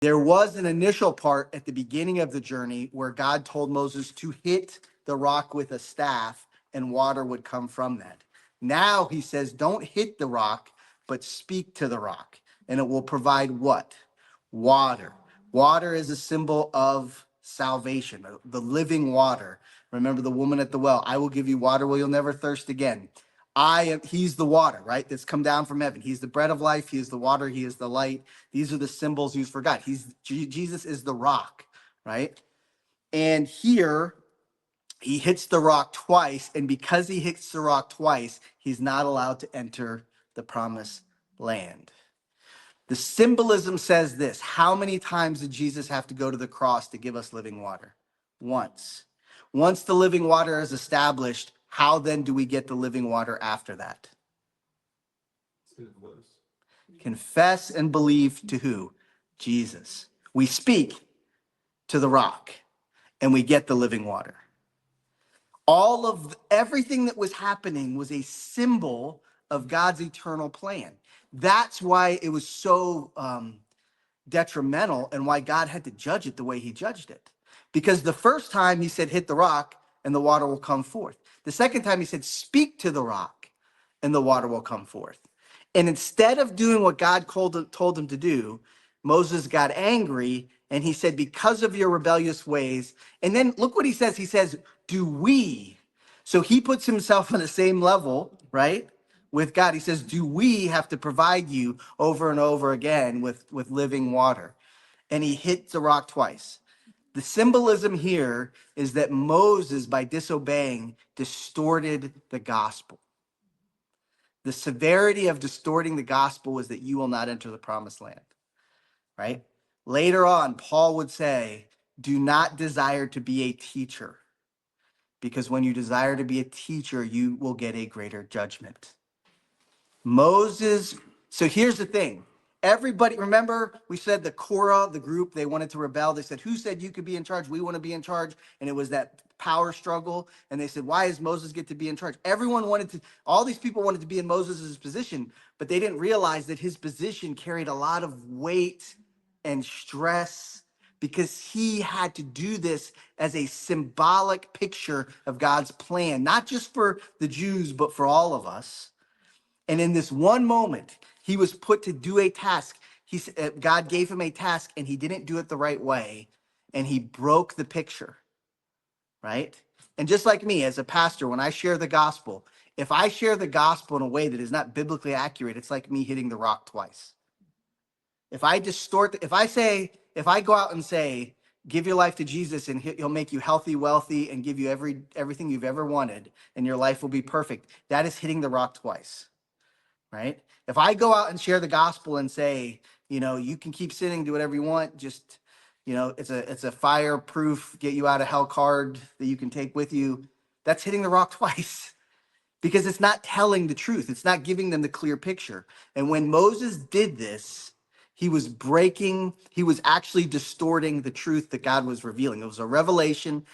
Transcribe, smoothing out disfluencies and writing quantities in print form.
There was an initial part at the beginning of the journey where God told Moses to hit the rock with a staff and water would come from that. Now he says, don't hit the rock, but speak to the rock, and it will provide what? Water. Water is a symbol of salvation, the living water. Remember the woman at the well, I will give you water where you'll never thirst again. He's the water, right? That's come down from heaven. He's the bread of life. He is the water. He is the light. These are the symbols used for God. Jesus is the rock, right? And here he hits the rock twice. And because he hits the rock twice, he's not allowed to enter the promised land. The symbolism says this: how many times did Jesus have to go to the cross to give us living water? Once. Once the living water is established, how then do we get the living water after that? Confess and believe to who? Jesus. We speak to the rock and we get the living water. Everything that was happening was a symbol of God's eternal plan. That's why it was so detrimental and why God had to judge it the way he judged it. Because the first time he said, hit the rock and the water will come forth. The second time he said, speak to the rock and the water will come forth. And instead of doing what God told him to do, Moses got angry and he said, because of your rebellious ways. And then look what he says. He says, do we? So he puts himself on the same level, right, with God. He says, do we have to provide you over and over again with living water? And he hit the rock twice. The symbolism here is that Moses, by disobeying, distorted the gospel. The severity of distorting the gospel was that you will not enter the promised land, right? Later on, Paul would say, do not desire to be a teacher, because when you desire to be a teacher, you will get a greater judgment. Moses, so here's the thing. Everybody, remember we said the Korah, the group, they wanted to rebel. They said, who said you could be in charge? We want to be in charge. And it was that power struggle. And they said, why does Moses get to be in charge? All these people wanted to be in Moses' position, but they didn't realize that his position carried a lot of weight and stress because he had to do this as a symbolic picture of God's plan, not just for the Jews, but for all of us. And in this one moment, he was put to do a task. God gave him a task and he didn't do it the right way. And he broke the picture, right? And just like me as a pastor, when I share the gospel, if I share the gospel in a way that is not biblically accurate, it's like me hitting the rock twice. If I go out and say, give your life to Jesus and he'll make you healthy, wealthy, and give you everything you've ever wanted, and your life will be perfect, that is hitting the rock twice. Right? If I go out and share the gospel and say, you can keep sinning, do whatever you want, just, it's a fireproof, get you out of hell card that you can take with you, that's hitting the rock twice because it's not telling the truth. It's not giving them the clear picture. And when Moses did this, he was actually distorting the truth that God was revealing. It was a revelation.